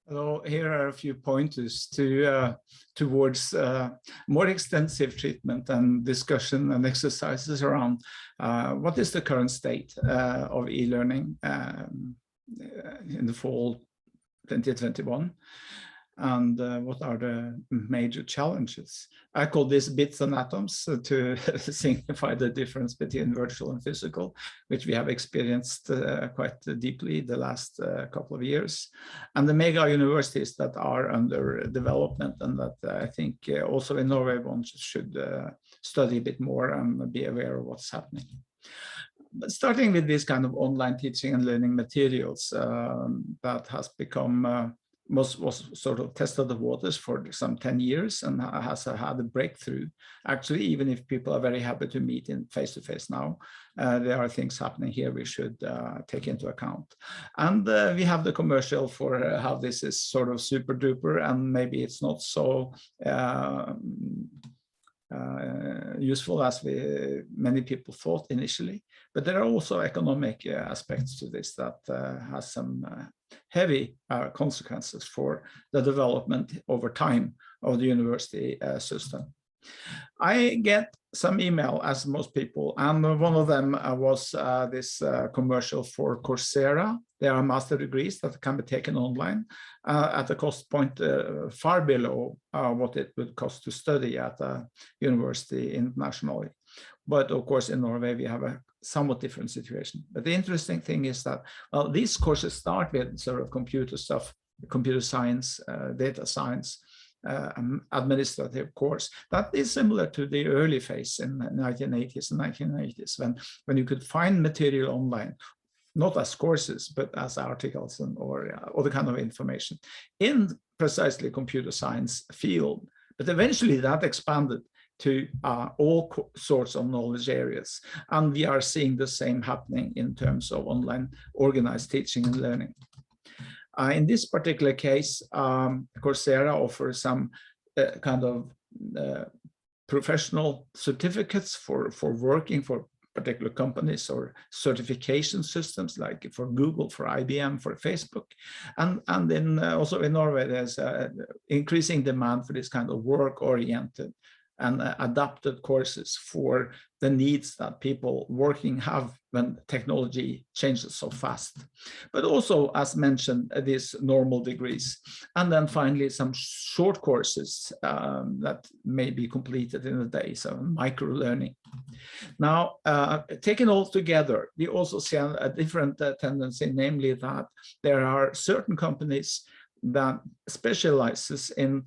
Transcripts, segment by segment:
So here are a few pointers towards more extensive treatment and discussion and exercises around what is the current state of e-learning in the fall 2021, and what are the major challenges. I call this bits and atoms to signify the difference between virtual and physical, which we have experienced quite deeply the last couple of years, and the mega universities that are under development, and that I think also in Norway one should study a bit more and be aware of what's happening. But starting with this kind of online teaching and learning materials that has become was sort of tested the waters for some 10 years and has had a breakthrough. Actually, even if people are very happy to meet in face-to-face now, there are things happening here we should take into account. And we have the commercial for how this is sort of super duper, and maybe it's not so useful as many people thought initially. But there are also economic aspects to this that has some heavy consequences for the development over time of the university system. I get some email, as most people, and one of them was this commercial for Coursera. There are master degrees that can be taken online at a cost point far below what it would cost to study at a university internationally. But of course, in Norway, we have a somewhat different situation. But the interesting thing is that, well, these courses start with sort of computer stuff, computer science, data science, administrative course. That is similar to the early phase in the 1980s and 1990s, when you could find material online, not as courses, but as articles and or other kind of information in precisely computer science field. But eventually that expanded to all sorts of knowledge areas. And we are seeing the same happening in terms of online organized teaching and learning. In this particular case, Coursera offers some kind of professional certificates for working for particular companies, or certification systems like for Google, for IBM, for Facebook. And then also in Norway, there's increasing demand for this kind of work-oriented and adapted courses for the needs that people working have when technology changes so fast. But also, as mentioned, these normal degrees. And then finally, some short courses that may be completed in a day, so micro-learning. Now, taken all together, we also see a different tendency, namely that there are certain companies that specializes in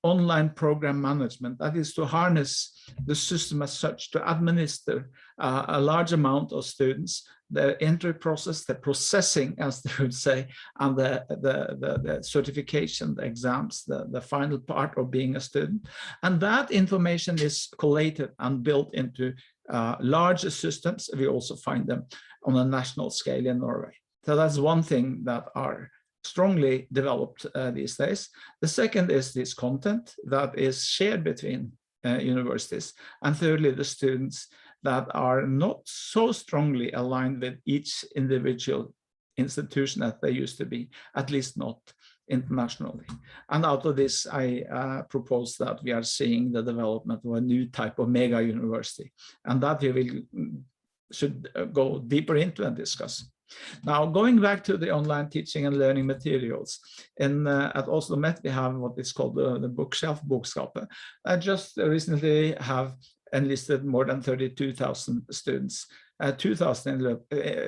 online program management, that is to harness the system as such to administer a large amount of students, the entry process, the processing, as they would say, and the certification, the exams, the final part of being a student. And that information is collated and built into larger systems. We also find them on a national scale in Norway. So that's one thing that are strongly developed these days. The second is this content that is shared between universities. And thirdly, the students that are not so strongly aligned with each individual institution as they used to be, at least not internationally. And out of this, I propose that we are seeing the development of a new type of mega university, and that we should go deeper into and discuss. Now, going back to the online teaching and learning materials, at Oslo Met, we have what is called the bookshelf, Bokskapet. I just recently have enlisted more than 32,000 students, 2,000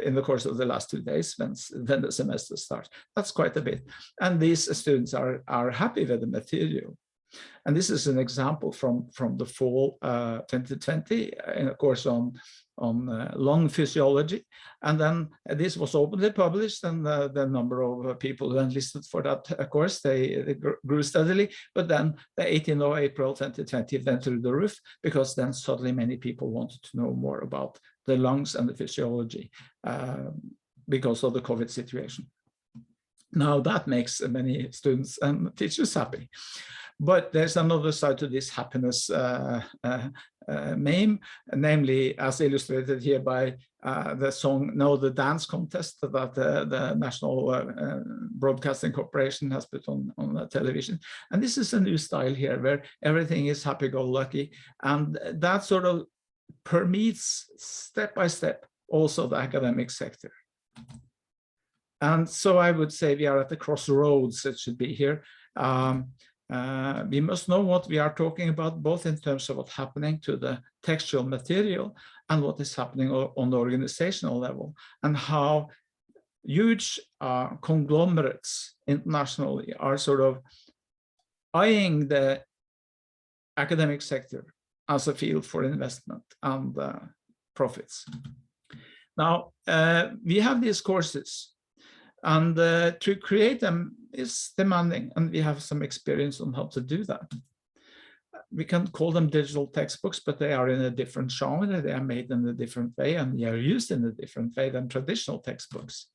in the course of the last 2 days when the semester starts. That's quite a bit. And these students are happy with the material. And this is an example from the fall 2020, in a course on lung physiology. And then this was openly published, and the number of people who enlisted for that course, they grew steadily. But then the 18th of April 2020 went through the roof, because then suddenly many people wanted to know more about the lungs and the physiology because of the COVID situation. Now that makes many students and teachers happy. But there's another side to this happiness meme, namely as illustrated here by the song "No, the Dance Contest" that the National Broadcasting Corporation has put on the television. And this is a new style here where everything is happy-go-lucky, and that sort of permeates step by step also the academic sector. And so I would say we are at the crossroads, it should be here. We must know what we are talking about, both in terms of what's happening to the textual material and what is happening on the organizational level, and how huge conglomerates internationally are sort of eyeing the academic sector as a field for investment and profits. Now, we have these courses, and to create them is demanding, and we have some experience on how to do that. We can call them digital textbooks, but they are in a different genre. They are made in a different way, and they are used in a different way than traditional textbooks.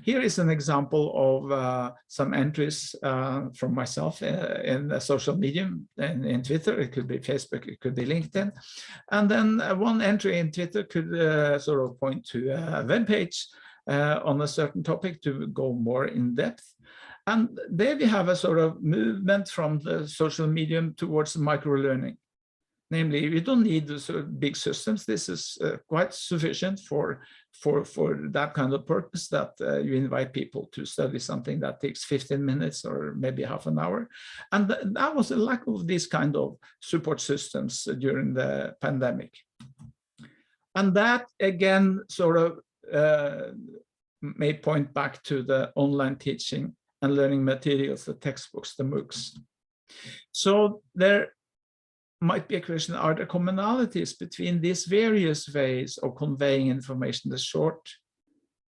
Here is an example of some entries from myself in a social medium, in Twitter. It could be Facebook, it could be LinkedIn. And then one entry in Twitter could sort of point to a web page on a certain topic to go more in depth. And there we have a sort of movement from the social medium towards micro-learning. Namely, we don't need the sort of big systems. This is quite sufficient for that kind of purpose, that you invite people to study something that takes 15 minutes or maybe half an hour. And that was a lack of these kind of support systems during the pandemic. And that, again, sort of may point back to the online teaching and learning materials, the textbooks, the MOOCs. So there might be a question, are there commonalities between these various ways of conveying information, the short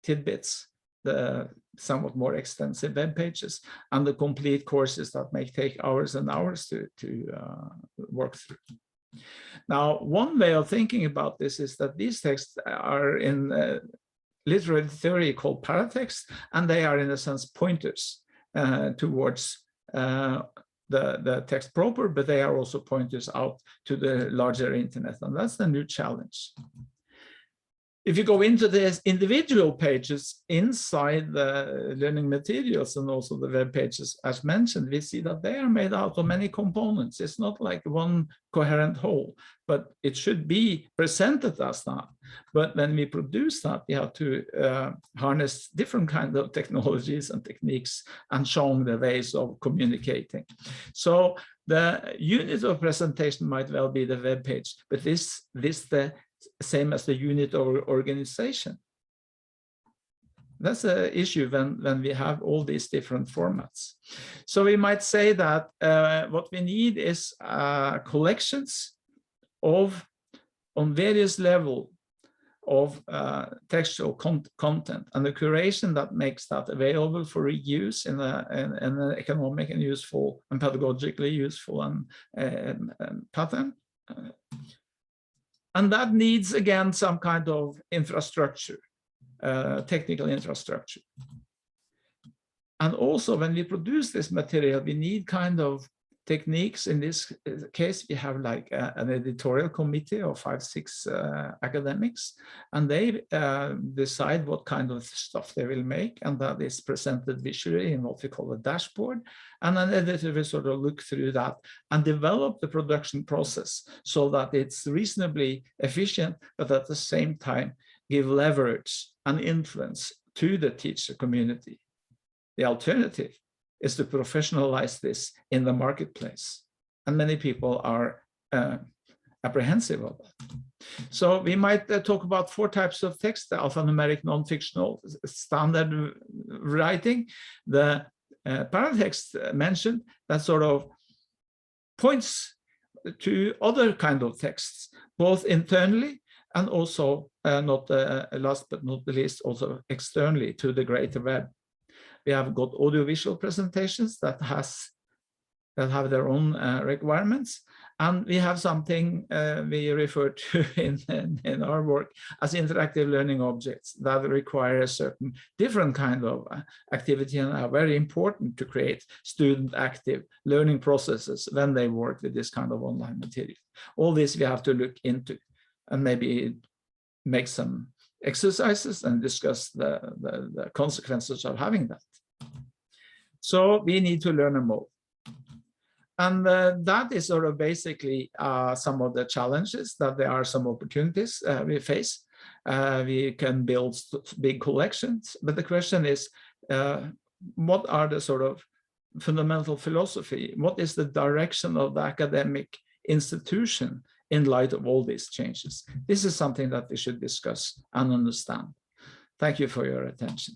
tidbits, the somewhat more extensive web pages, and the complete courses that may take hours and hours to work through? Now, one way of thinking about this is that these texts are in literary theory called paratext, and they are in a sense pointers towards the text proper, but they are also pointers out to the larger internet, and that's the new challenge. If you go into the individual pages inside the learning materials and also the web pages, as mentioned, we see that they are made out of many components. It's not like one coherent whole, but it should be presented as that. But when we produce that, we have to harness different kinds of technologies and techniques and show the ways of communicating. So the unit of presentation might well be the web page, but this the same as the unit of organization. That's an issue when we have all these different formats. So we might say that what we need is collections of, on various levels of textual content, and the curation that makes that available for reuse in an economic and useful and pedagogically useful and pattern. And that needs, again, some kind of infrastructure, technical infrastructure. And also, when we produce this material, we need kind of techniques. In this case, we have like an editorial committee of 5-6 academics, and they decide what kind of stuff they will make, and that is presented visually in what we call a dashboard. And an editor will sort of look through that and develop the production process so that it's reasonably efficient, but at the same time give leverage and influence to the teacher community. The alternative is to professionalize this in the marketplace. And many people are apprehensive of that. So we might talk about 4 types of text: the alphanumeric, non-fictional, standard writing, the paratext mentioned, that sort of points to other kind of texts, both internally and also, not last but not the least, also externally to the greater web. We have got audiovisual presentations that have their own requirements, And we have something we refer to in our work as interactive learning objects that require a certain different kind of activity and are very important to create student active learning processes when they work with this kind of online material. All this we have to look into and maybe make some exercises and discuss the consequences of having that. So we need to learn more. And that is sort of basically some of the challenges, that there are some opportunities we face. We can build big collections, but the question is, what are the sort of fundamental philosophy? What is the direction of the academic institution in light of all these changes? This is something that we should discuss and understand. Thank you for your attention.